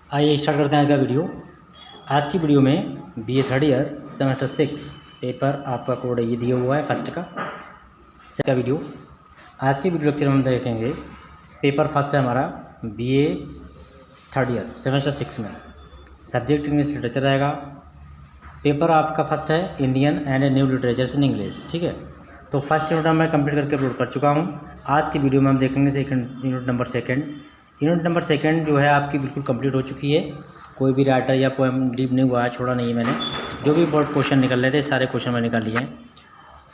आइए स्टार्ट करते हैं आज का वीडियो। आज की वीडियो में BA third year semester 6 paper आपका कोड ये दिया हुआ है फर्स्ट का वीडियो। आज के वीडियो लेक्चर में हम देखेंगे पेपर फर्स्ट है हमारा बीए थर्ड ईयर सेमेस्टर 6 में सब्जेक्ट इंग्लिश लिटरेचर रहेगा। पेपर आपका फर्स्ट है Indian and new literature in English. ठीक है, तो फर्स्ट यूनिट मैं कंप्लीट करके अपलोड कर चुका हूँ। आज की वीडियो में हम देखेंगे यूनिट नंबर सेकंड जो है आपकी बिल्कुल कंप्लीट हो चुकी है। कोई भी राइटर या पोएम डीप नहीं हुआ है, छोड़ा नहीं है मैंने। जो भी बोर्ड क्वेश्चन निकल रहे थे सारे क्वेश्चन मैंने निकाल लिए हैं।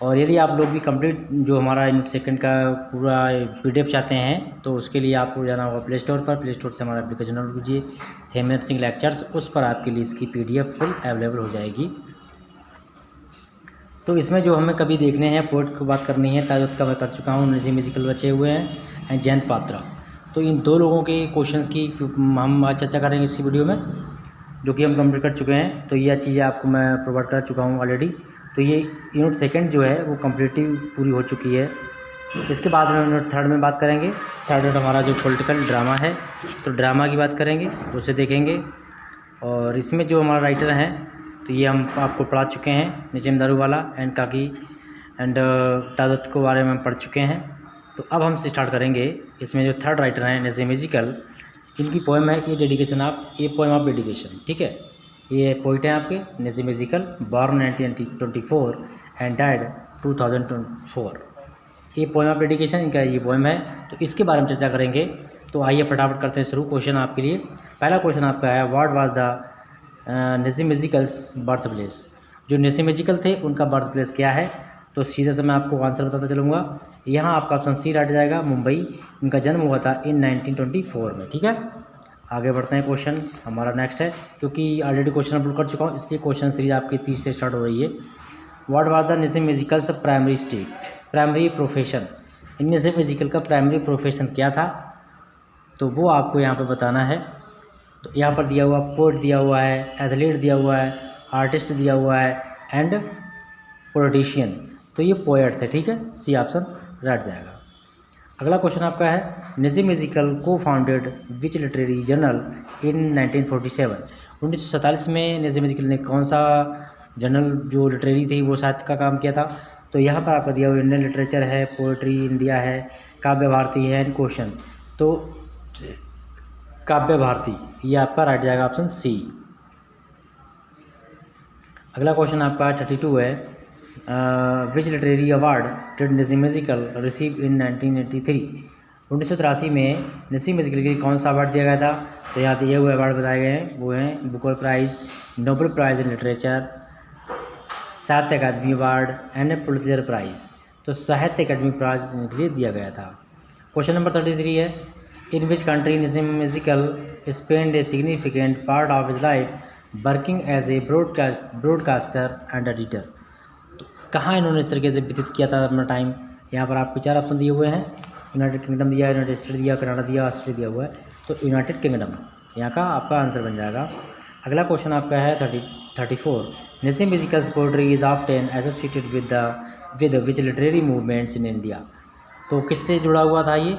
और यदि आप लोग भी कंप्लीट जो हमारा यूनिट सेकंड का पूरा PDF चाहते हैं तो उसके लिए आपको जाना होगा प्ले स्टोर पर। प्ले स्टोर से हमारा एप्लीकेशन डाउनलोड कीजिए हेमंत सिंह लेक्चर्स, उस पर आपके लिए इसकी PDF फुल अवेलेबल हो जाएगी। तो इसमें जो हमें कभी देखने हैं पोएट की बात करनी है, ताजुद का मैं कर चुका हूँ, नजीम म्यूजिकल बचे हुए हैं एंड जयंत पात्रा। तो इन दो लोगों के क्वेश्चंस की हम आज चर्चा करेंगे इसी वीडियो में, जो कि हम कंप्लीट कर चुके हैं। तो यह चीज़ें आपको मैं प्रोवाइड कर चुका हूँ ऑलरेडी। तो ये यूनिट सेकंड जो है वो कम्प्लीटली पूरी हो चुकी है। इसके बाद में यूनिट थर्ड में बात करेंगे। थर्ड यूनिट हमारा जो पॉलिटिकल ड्रामा है, तो ड्रामा की बात करेंगे, उसे देखेंगे। और इसमें जो हमारा राइटर हैं तो ये हम आपको पढ़ा चुके हैं, नजीम दारूवाला एंड काकी एंड ताजुद के बारे में हम पढ़ चुके हैं। तो अब हम स्टार्ट करेंगे। इसमें जो थर्ड राइटर हैं नजीम म्यूजिकल, इनकी पोएम है ये पोएम ऑफ डेडिकेशन। ठीक है, ये पोइट हैं आपके Nissim Ezekiel, born 1924 and died 2004। ये पोएम ऑफ डेडिकेशन इनका ये पोएम है, तो इसके बारे में चर्चा करेंगे। तो आइए फटाफट करते हैं शुरू। क्वेश्चन आपके लिए पहला क्वेश्चन आपका है, what was the Nissim Ezekiel's birth place. जो नजीम म्यूजिकल थे उनका बर्थ प्लेस क्या है? तो सीधा से मैं आपको आंसर बताता चलूँगा। यहाँ आपका ऑप्शन सी राइट जाएगा, मुंबई। इनका जन्म हुआ था इन 1924 में। ठीक है, आगे बढ़ते हैं। क्वेश्चन हमारा नेक्स्ट है, क्योंकि ऑलरेडी क्वेश्चन अपलोड कर चुका हूँ इसलिए क्वेश्चन सीरीज आपकी 30 से स्टार्ट हो रही है। What was the Nissim Ezekiel's primary profession. इन नजीम म्यूजिकल का प्राइमरी प्रोफेशन क्या था, तो वो आपको यहाँ पर बताना है। तो यहाँ पर दिया हुआ पोएट दिया हुआ है, एथलीट दिया हुआ है, आर्टिस्ट दिया हुआ है एंड पॉलिटिशियन। तो ये पोएट थे। ठीक है, सी ऑप्शन राइट जाएगा। अगला क्वेश्चन आपका है, नजीम म्यूजिकल को फाउंडेड विच लिटरेरी जर्नल इन 1947। 1947 में नजीम म्यूजिकल ने कौन सा जर्नल जो लिटरेरी थी वो साहित्य का काम किया था? तो यहाँ पर आपका दिया हुआ इंडियन लिटरेचर है, पोएट्री इंडिया है, काव्य भारती है एंड क्वेश्चन। तो काव्य भारती ये आपका राइट जाएगा, ऑप्शन सी। अगला क्वेश्चन आपका 32 है, which literary award did Nissim Ezekiel receive in 1983। 1983 में नजीम म्यूजिकल के कौन सा अवार्ड दिया गया था? तो यहाँ दिए हुए अवार्ड बताए गए हैं, वो हैं Booker prize, Nobel prize in literature, Sahitya Akademi award and Pulitzer prize. तो साहित्य अकादमी प्राइज़ के लिए दिया गया था। क्वेश्चन नंबर 33 है, in which country Nissim Ezekiel spend a significant part of his life working as a broadcaster and editor. तो कहाँ इन्होंने इस तरीके से व्यतीत किया था अपना टाइम? यहाँ पर आपको 4 ऑप्शन दिए हुए हैं, यूनाइटेड किंगडम दिया, यूनाइटेड स्टेट दिया, कनाडा दिया, ऑस्ट्रेलिया दिया हुआ है। तो यूनाइटेड किंगडम यहाँ का आपका आंसर बन जाएगा। अगला क्वेश्चन आपका है 34, Nissim Ezekiel's poetry is often associated with which literary movements in India. तो किससे जुड़ा हुआ था ये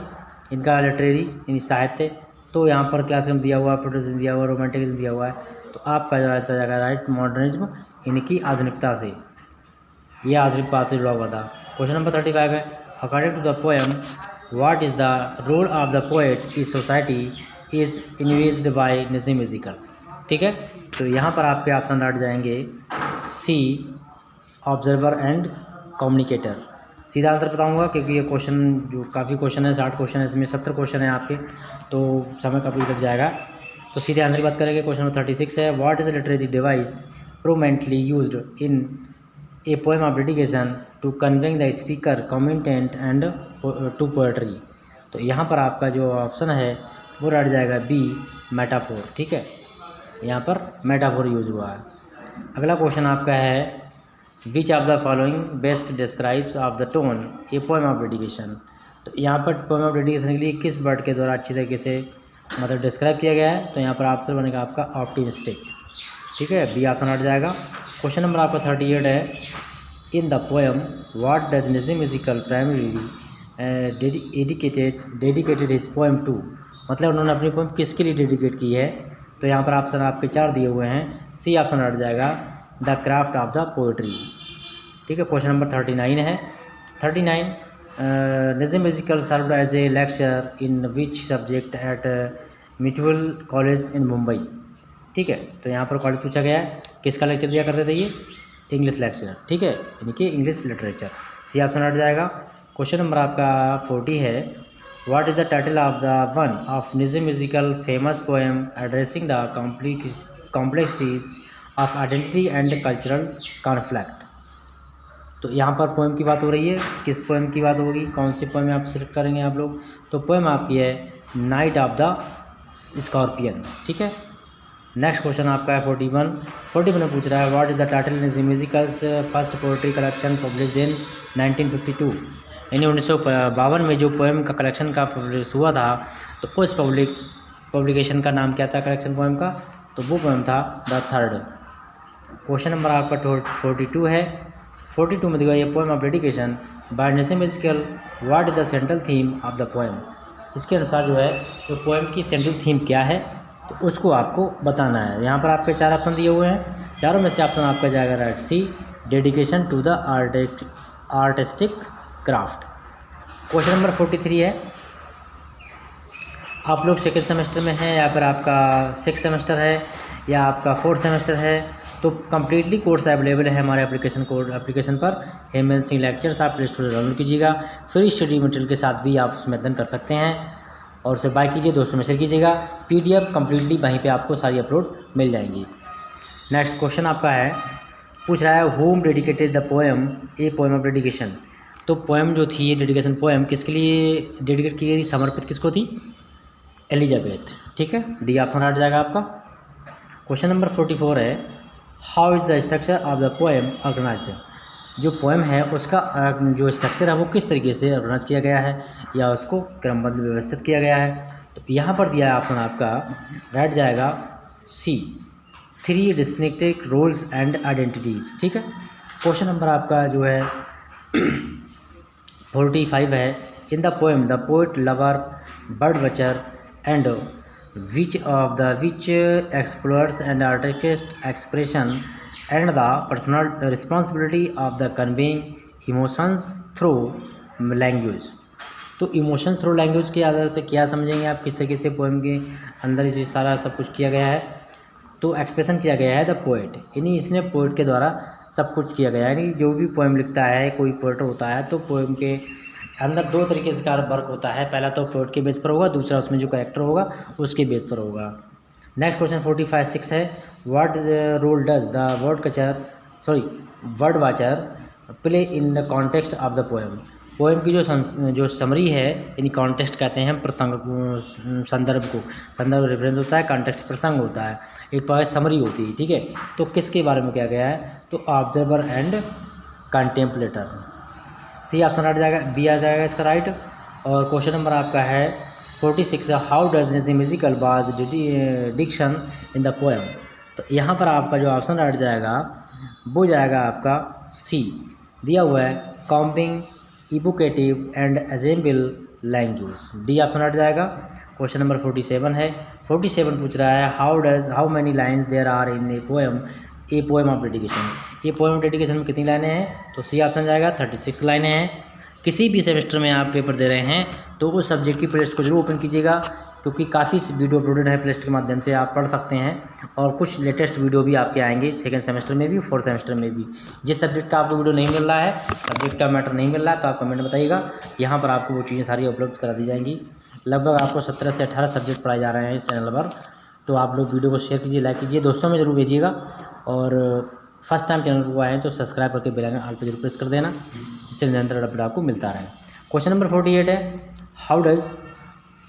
इनका लिटरेरी यानी साहित्य? तो यहाँ पर क्लासिज्म दिया हुआ, प्रोटेस्टेंट दिया हुआ, रोमांटिकिज्म दिया हुआ है। तो आपका जो आंसर जाएगा राइट, मॉडर्निज्म इनकी आधुनिकता से, ये आधुनिक बात से जुड़ा हुआ था। क्वेश्चन नंबर 35 है, according to the poem what is the role of the poet is society is invested by Nissim Ezekiel. ठीक है, तो यहाँ पर आपके ऑप्शन राइट जाएंगे, सी ऑब्जर्वर एंड कम्युनिकेटर। सीधा आंसर बताऊंगा क्योंकि ये क्वेश्चन जो काफ़ी क्वेश्चन है, 60 क्वेश्चन है, इसमें 70 क्वेश्चन है आपके, तो समय काफ़ी लग जाएगा। तो सीधे आंसर की बात करेंगे। क्वेश्चन नंबर 36 है, what is the literary device prominently used in a poem of dedication to conveying the speaker commitment and to poetry. तो यहाँ पर आपका जो ऑप्शन है वो राइट जाएगा, बी मेटाफोर। ठीक है, यहाँ पर मेटाफोर यूज हुआ है। अगला क्वेश्चन आपका है, which of the following best describes of the tone A poem of dedication. तो यहाँ पर पोएम ऑफ डेडिकेशन के लिए किस वर्ड के द्वारा अच्छी तरीके से मतलब डिस्क्राइब किया गया है? तो यहाँ पर आंसर बनेगा आपका ऑप्टिमिस्टिक। ठीक है, बी ऑप्शन हट जाएगा। क्वेश्चन नंबर आपका 38 है, in the poem what does Nissim Ezekiel primarily dedicated his poem to. मतलब उन्होंने अपनी पोएम किसके लिए डेडिकेट की है? तो यहाँ पर ऑप्शन आपके 4 दिए हुए हैं, सी ऑप्शन हट जाएगा, the craft of the poetry. ठीक है, क्वेश्चन नंबर 39 है। 39 Nissim Ezekiel served as a lecture in which subject at mutual college in Mumbai. ठीक है, तो यहाँ पर कॉलेज पूछा गया है किसका लेक्चर दिया करते थे, ये इंग्लिश लेक्चर। ठीक है, यानी कि इंग्लिश लिटरेचर, सी ऑप्शन हट जाएगा। क्वेश्चन नंबर आपका 40 है, what is the title of the one of Nissim Ezekiel famous poem addressing the complexities of identity and cultural conflict. तो यहाँ पर पोएम की बात हो रही है, किस पोएम की बात होगी, कौन सी पोएम आप सिलेक्ट करेंगे आप लोग, तो पोएम आपकी है नाइट ऑफ द स्कॉर्पियन। ठीक है, नेक्स्ट क्वेश्चन आपका है 41 में पूछ रहा है, what is the title Nissim Ezekiel's first poetry collection published in 1952। यानी 1952 में जो पोएम का कलेक्शन का पब्लिश हुआ था, तो उस पब्लिकेशन का नाम क्या था कलेक्शन पोएम का, तो वो पोएम था द थर्ड। क्वेश्चन नंबर आपका 42 है। 42 में दिया ये poem of dedication by Nissim Ezekiel, what is the central theme of the poem. इसके अनुसार जो है तो पोएम की सेंट्रल थीम क्या है, तो उसको आपको बताना है। यहाँ पर आपके 4 ऑप्शन दिए हुए हैं, चारों में से ऑप्शन आपका जाएगा right, C dedication to the artistic craft. Question number 43 है, आप लोग सेकेंड सेमेस्टर में हैं या फिर आपका 6 सेमेस्टर है या आपका 4 सेमेस्टर है, तो कम्प्लीटली कोर्स अवेलेबल है हमारे एप्लीकेशन पर हेमंत सिंह लेक्चर्स। आप प्ले स्टोर से डाउनलोड कीजिएगा, फ्री स्टडी मटेरियल के साथ भी आप उसमें अध्ययन कर सकते हैं और उसे बाय कीजिए, दोस्तों में शेयर कीजिएगा। PDF कम्प्लीटली वहीं पे आपको सारी अपलोड मिल जाएंगी। नेक्स्ट क्वेश्चन आपका है, पूछ रहा है home dedicated the poem a poem of dedication. तो पोएम जो थी ये डेडिकेशन पोएम किसके लिए डेडिकेट की गई थी, समर्पित किसको थी, एलिजाबेथ। ठीक है, डी ऑप्शन हट जाएगा आपका। क्वेश्चन नंबर 44 है, how is the structure of the poem organised. जो पोएम है उसका जो स्ट्रक्चर है वो किस तरीके से ऑर्गेनाइज किया गया है या उसको क्रमबद्ध व्यवस्थित किया गया है, तो यहाँ पर दिया है ऑप्शन आपका राइट जाएगा, C 3 distinctive roles and identities. ठीक है, क्वेश्चन नंबर आपका जो है 45 है, in the poem the poet lover bird watcher and which explores and artistic expression and the personal responsibility of the conveying emotions through language। तो emotion through language के आधार पर क्या समझेंगे आप, किस तरीके से पोएम के अंदर ये सारा सब कुछ किया गया है, तो एक्सप्रेशन किया गया है द पोएट, यानी इसने पोएट के द्वारा सब कुछ किया गया है। यानी जो भी पोएम लिखता है कोई पोएट होता है तो पोएम के अंदर 2 तरीके से वर्क होता है, पहला तो पोएट के बेस पर होगा, दूसरा उसमें जो कैरेक्टर होगा उसके बेस पर होगा। नेक्स्ट क्वेश्चन 45 है, what role does the word watcher play in the context of the poem. Poem की जो समरी है, यानी कॉन्टेक्स्ट कहते हैं प्रसंग संदर्भ रेफरेंस होता है, कॉन्टेक्स्ट प्रसंग होता है, एक प्रकार समरी होती है। ठीक है, तो किसके बारे में किया गया है, तो ऑब्जर्वर एंड कंटेम्पलेटर, सी ऑप्शन हट जाएगा, बी आ जाएगा इसका राइट। और क्वेश्चन नंबर आपका है 46, how does Nissim Ezekiel was diction in the poem. तो यहाँ पर आपका जो ऑप्शन हट जाएगा वो जाएगा आपका सी, दिया हुआ है combining evocative and assemble language, D option हट जाएगा। क्वेश्चन नंबर 47 है, 47 पूछ रहा है, how many lines there are in a poem of dedication. ये पोएम ऑफ डेडिकेशन में कितनी लाइनें हैं, तो सी ऑप्शन जाएगा 36 लाइनें हैं। किसी भी सेमेस्टर में आप पेपर दे रहे हैं तो उस सब्जेक्ट की प्लेलिस्ट को जरूर ओपन कीजिएगा, क्योंकि काफ़ी वीडियो अपलोडेड है प्लेलिस्ट के माध्यम से, आप पढ़ सकते हैं और कुछ लेटेस्ट वीडियो भी आपके आएंगे सेकंड सेमेस्टर में भी, 4th सेमेस्टर में भी। जिस सब्जेक्ट का आपको वीडियो नहीं मिल रहा है, सब्जेक्ट का मैटर नहीं मिल रहा है, तो आप कमेंट में बताइएगा, यहाँ पर आपको वो चीज़ें सारी उपलब्ध करा दी जाएंगी। लगभग आपको 17 से 18 सब्जेक्ट पढ़ाए जा रहे हैं इस चैनल पर, तो आप लोग वीडियो को शेयर कीजिए, लाइक कीजिए, दोस्तों में ज़रूर भेजिएगा। और फर्स्ट टाइम चैनल को आए हैं तो सब्सक्राइब करके बेल आइकन ऑल पे जरूर प्रेस कर देना, जिससे निरंतर अपडेट आपको मिलता रहे। क्वेश्चन नंबर 48 है, how does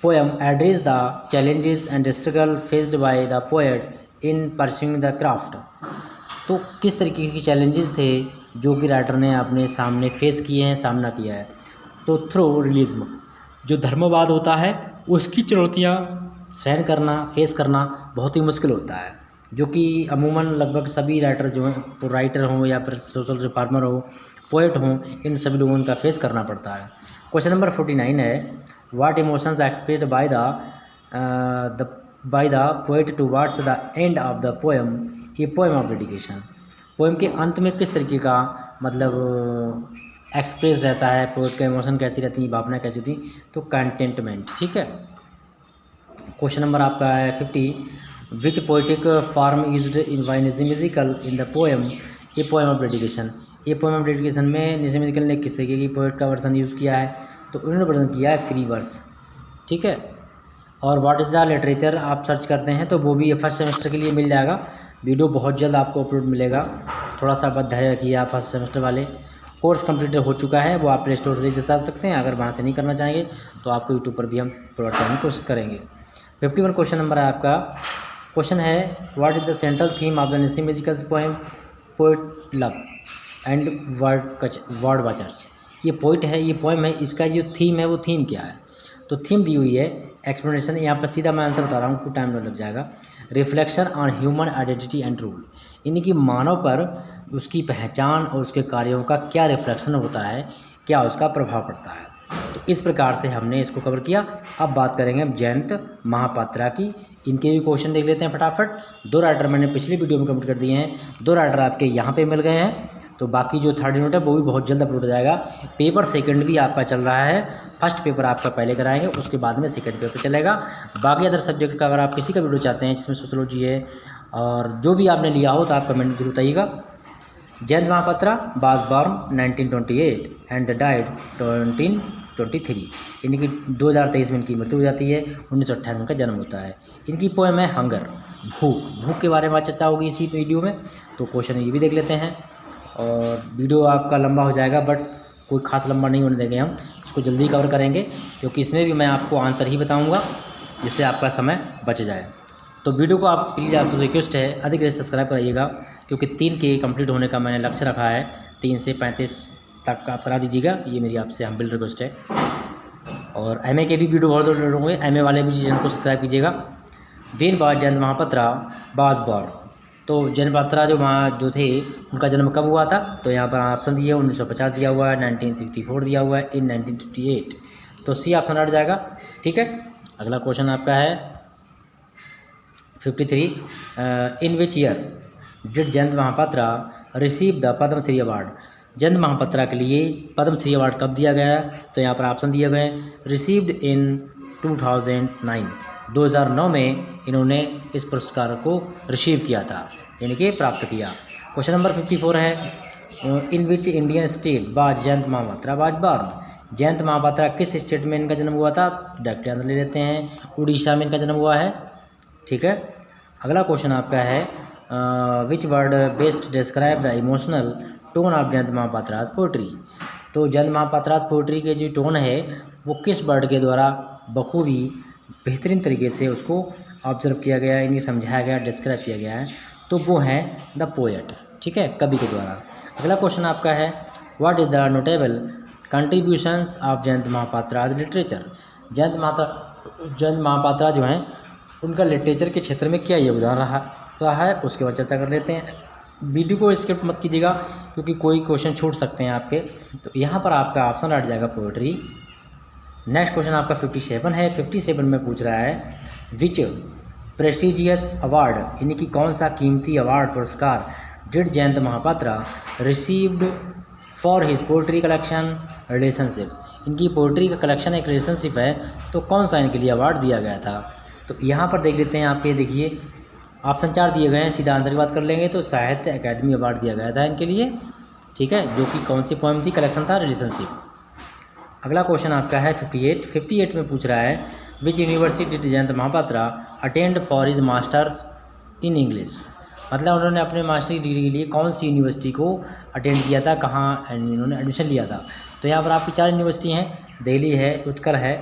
poem address the challenges and struggle faced by the poet in pursuing the craft. तो किस तरीके के चैलेंजेस थे जो कि राइटर ने अपने सामने फेस किए हैं, सामना किया है, तो थ्रू रियलिज्म, जो धर्मवाद होता है उसकी चुनौतियाँ सहन करना, फेस करना बहुत ही मुश्किल होता है, जो कि अमूमन लगभग सभी राइटर जो हैं, तो राइटर हों या फिर सोशल रिफॉर्मर हो, पोएट हों, इन सभी लोगों को फेस करना पड़ता है। क्वेश्चन नंबर 49 है, what emotions expressed by the by the poet towards the end of the poem a poem of dedication. Poem के अंत में किस तरीके का मतलब एक्सप्रेस रहता है, पोएट का इमोशन कैसी रहती है, भावना कैसी होती, तो कंटेंटमेंट। ठीक है। क्वेश्चन नंबर आपका है 50, which poetic form used in by Nissim Ezekiel in the poem a poem of dedication. ये पोएम ऑफ डेडिकेशन में निज़्म्यिकल ने किस तरीके की पोएट का वर्जन यूज़ किया है, तो उन्होंने वर्जन किया है फ्री वर्स। ठीक है। और व्हाट इज़ द लिटरेचर आप सर्च करते हैं तो वो भी फर्स्ट सेमेस्टर के लिए मिल जाएगा। वीडियो बहुत जल्द आपको अपलोड मिलेगा, थोड़ा सा बस धैर्य रखिए आप। फर्स्ट सेमेस्टर वाले कोर्स कंप्लीट हो चुका है, वो आप प्ले स्टोर से जा सकते हैं। अगर वहाँ से नहीं करना चाहेंगे तो आपको यूट्यूब पर भी हम प्रोवाइड करने की कोशिश करेंगे। 51 क्वेश्चन नंबर है आपका। क्वेश्चन है what is the central theme of the Nissim Ezekiel poem poet love and word watchers. ये पोइट है, ये पोएम है, इसका जो थीम है वो थीम क्या है, तो थीम दी हुई है एक्सप्लेनेशन। यहाँ पर सीधा मैं आंसर बता रहा हूँ, कुछ टाइम नहीं लग जाएगा। Reflection on human identity and rule, यानी कि मानव पर उसकी पहचान और उसके कार्यों का क्या रिफ्लेक्शन होता है, क्या उसका प्रभाव पड़ता है। तो इस प्रकार से हमने इसको कवर किया। अब बात करेंगे हम जयंत महापात्रा की। इनके भी क्वेश्चन देख लेते हैं फटाफट। 2 राइटर मैंने पिछली वीडियो में कंप्लीट कर दिए हैं, 2 राइटर आपके यहाँ पे मिल गए हैं। तो बाकी जो थर्ड यूनिट है वो भी बहुत जल्द अपलोड हो जाएगा। पेपर सेकंड भी आपका चल रहा है, फर्स्ट पेपर आपका पहले कराएंगे, उसके बाद में सेकंड पेपर चलेगा। बाकी अदर सब्जेक्ट का अगर आप किसी का वीडियो चाहते हैं जिसमें सोशियोलॉजी है और जो भी आपने लिया हो तो आप कमेंट जरूर बताइएगा। Jayanta Mahapatra was born 1928 and died 1923, यानी कि 2023 में इनकी मृत्यु हो जाती है, 1958 में इनका जन्म होता है। इनकी पोएम है हंगर, भूख के बारे में चर्चा होगी इसी वीडियो में, तो क्वेश्चन ये भी देख लेते हैं। और वीडियो आपका लंबा हो जाएगा बट कोई खास लंबा नहीं होने देंगे, हम इसको जल्दी कवर करेंगे क्योंकि इसमें भी मैं आपको आंसर ही बताऊंगा जिससे आपका समय बच जाए। तो वीडियो को आप प्लीज़, आपसे रिक्वेस्ट है अधिक से सब्सक्राइब कराइएगा क्योंकि 3 के कंप्लीट होने का मैंने लक्ष्य रखा है, 3 से 35 तक आप करा दीजिएगा, ये मेरी आपसे हम्बल रिक्वेस्ट है। और एमए के भी वीडियो बहुत जरूर होंगे, एमए वाले भी चैनल को सब्सक्राइब कीजिएगा। When by Jayanta Mahapatra was born, तो जयंत महापात्रा जो थे उनका जन्म कब हुआ था, तो यहाँ पर ऑप्शन दिया 1950 दिया हुआ है, 1964 दिया हुआ है, इन 1958, तो सी ऑप्शन हट जाएगा। ठीक है। अगला क्वेश्चन आपका है 53, in which year did Jayanta Mahapatra receive the Padmashri award. Jayanta Mahapatra के लिए पद्मश्री अवार्ड कब दिया गया, तो यहाँ पर ऑप्शन दिए गए रिसीव्ड इन 2009, 2009 में इन्होंने इस पुरस्कार को रिसीव किया था, यानी कि प्राप्त किया। क्वेश्चन नंबर 54 है in which Indian state was Jayanta Mahapatra was born. Jayanta Mahapatra किस स्टेट में इनका जन्म हुआ था, डायरेक्ट आंसर ले लेते हैं, उड़ीसा में इनका जन्म हुआ है। ठीक है। अगला क्वेश्चन आपका है which word best describe the emotional tone of Jayanta Mahapatra's poetry. तो जयंत महापात्राज पोइट्री के जो टोन है वो किस वर्ड के द्वारा बखूबी बेहतरीन तरीके से उसको ऑब्जर्व किया गया है, इन्हें समझाया गया, डिस्क्राइब किया गया है, तो वो है द पोएट। ठीक है, कवि के द्वारा। अगला क्वेश्चन आपका है what is the notable contributions of Jayanta Mahapatra's literature. Jayanta Mahapatra जो हैं उनका लिटरेचर के क्षेत्र में क्या योगदान रहा है उसके बाद चर्चा कर लेते हैं। वीडियो को स्किप मत कीजिएगा क्योंकि कोई क्वेश्चन छूट सकते हैं आपके, तो यहाँ पर आपका ऑप्शन हट जाएगा पोएट्री। नेक्स्ट क्वेश्चन आपका 57 है। 57 में पूछ रहा है विच प्रेस्टिजियस अवार्ड, यानी कि कौन सा कीमती अवार्ड पुरस्कार did Jayanta Mahapatra received for his poetry collection relationship. इनकी पोइट्री का कलेक्शन एक रिलेशनशिप है, तो कौन सा इनके लिए अवार्ड दिया गया था, तो यहाँ पर देख लेते हैं। आप ये देखिए ऑप्शन 4 दिए गए हैं, सीधा आंसर की बात कर लेंगे तो साहित्य अकादमी अवार्ड दिया गया था इनके लिए। ठीक है, जो कि कौन सी पोएम थी, कलेक्शन था रिलेशनशिप। अगला क्वेश्चन आपका है 58 में पूछ रहा है which university did Jayanta Mahapatra attend for his masters in English. मतलब उन्होंने अपने मास्टर की डिग्री के लिए कौन सी यूनिवर्सिटी को अटेंड किया था, कहाँ इन्होंने एडमिशन लिया था। तो यहाँ पर आपकी 4 यूनिवर्सिटी हैं, दिल्ली है, उत्कल है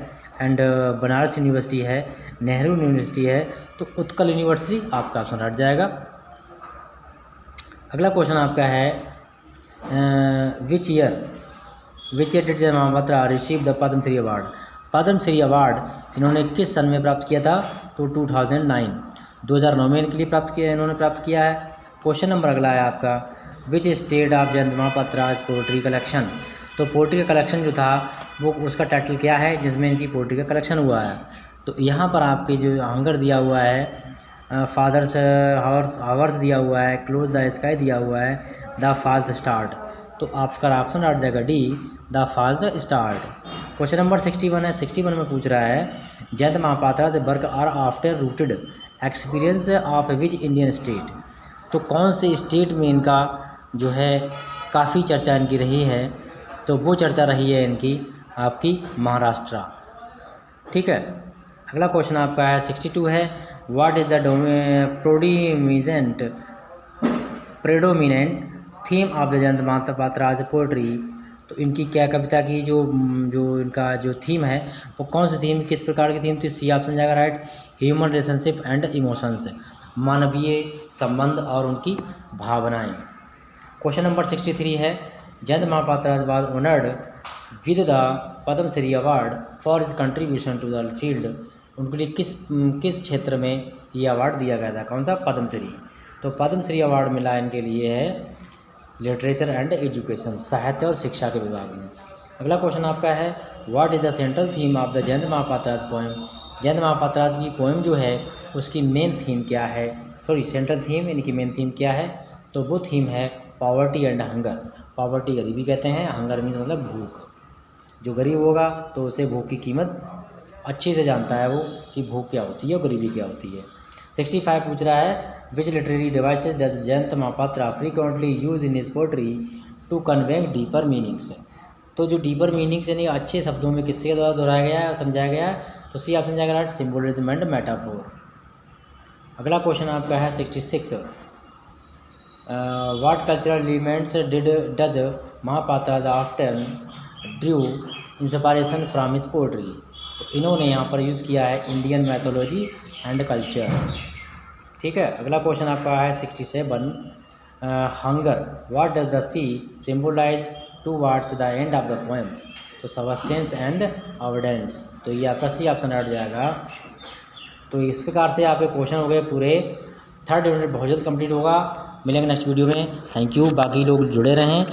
एंड बनारस यूनिवर्सिटी है, नेहरू यूनिवर्सिटी है, तो उत्कल यूनिवर्सिटी आपका ऑप्शन हट जाएगा। अगला क्वेश्चन आपका है which year did Jayanta Mahapatra receive the Padmashri award. Padmashri award इन्होंने किस सन में प्राप्त किया था, तो 2009 में इनके लिए इन्होंने प्राप्त किया है। क्वेश्चन नंबर अगला है आपका which state of Jayanta Mahapatra poetry collection. तो पोइट्री का कलेक्शन जो था वो उसका टाइटल क्या है जिसमें इनकी पोइट्री का कलेक्शन हुआ है, तो यहाँ पर आपके जो हंगर दिया हुआ है, फादर्स हावर्स दिया हुआ है, क्लोज द स्काई दिया हुआ है, द फॉल्स स्टार्ट। तो आपका ऑप्शन आ जाएगा D, the false start. Question number 61 है। 61 में पूछ रहा है Jayanta Mahapatra's work are after rooted experience of which Indian state. तो कौन से स्टेट में इनका जो है काफ़ी चर्चा इनकी रही है, तो वो चर्चा रही है इनकी आपकी महाराष्ट्र। ठीक है। अगला क्वेश्चन आपका है 62 है। What is the predominant theme of the Jayanta Mahapatra's poetry. तो इनकी क्या कविता की जो इनका जो थीम है वो कौन सी थीम, किस प्रकार की थीम थी। सी ऑप्शन जाएगा right, human relationship and emotions, मानवीय संबंध और उनकी भावनाएं। क्वेश्चन नंबर 63 है। Jayanta Mahapatra was honoured with the Padmashri award for his contribution to the field. उनके लिए किस क्षेत्र में ये अवार्ड दिया गया था, कौन सा, पद्मश्री। तो पद्मश्री अवार्ड मिला इनके लिए है लिटरेचर एंड एजुकेशन, साहित्य और शिक्षा के विभाग में। अगला क्वेश्चन आपका है what is the central theme of the Jayanta Mahapatra's poem. Jayanta Mahapatra's की पोएम जो है उसकी मेन थीम क्या है, सॉरी सेंट्रल थीम, इनकी मेन थीम क्या है। तो वो थीम है पॉवर्टी एंड हंगर। पॉवर्टी गरीबी कहते हैं, हंगर मीन्स मतलब भूख। जो गरीब होगा तो उसे भूख की कीमत अच्छे से जानता है वो कि भूख क्या होती है और गरीबी क्या होती है। 65 पूछ रहा है which literary devices does Jayanta Mahapatra frequently use in his poetry to convey deeper meanings. तो जो डीपर मीनिंग्स यानी अच्छे शब्दों में किसके द्वारा दोहराया गया है, समझाया गया है। तो सी ऑप्शन जाएगा राइट, सिम्बोलिज्म एंड मेटाफोर। अगला क्वेश्चन आपका है 66 what cultural elements does Mahapatra's often drew inspiration from his poetry. तो इन्होंने यहाँ पर यूज़ किया है इंडियन मैथोलॉजी एंड कल्चर। ठीक है। अगला क्वेश्चन आपका है 67 hunger what does the sea symbolise towards the end of the poem. तो सबस्टेंस एंड अवोइडेंस। तो ये आपका सी ऑप्शन हट जाएगा। तो इस प्रकार से आपके क्वेश्चन हो गए पूरे। थर्ड यूनिट बहुत जल्द कंप्लीट होगा। मिलेंगे नेक्स्ट वीडियो में। Thank you. बाकी लोग जुड़े रहें।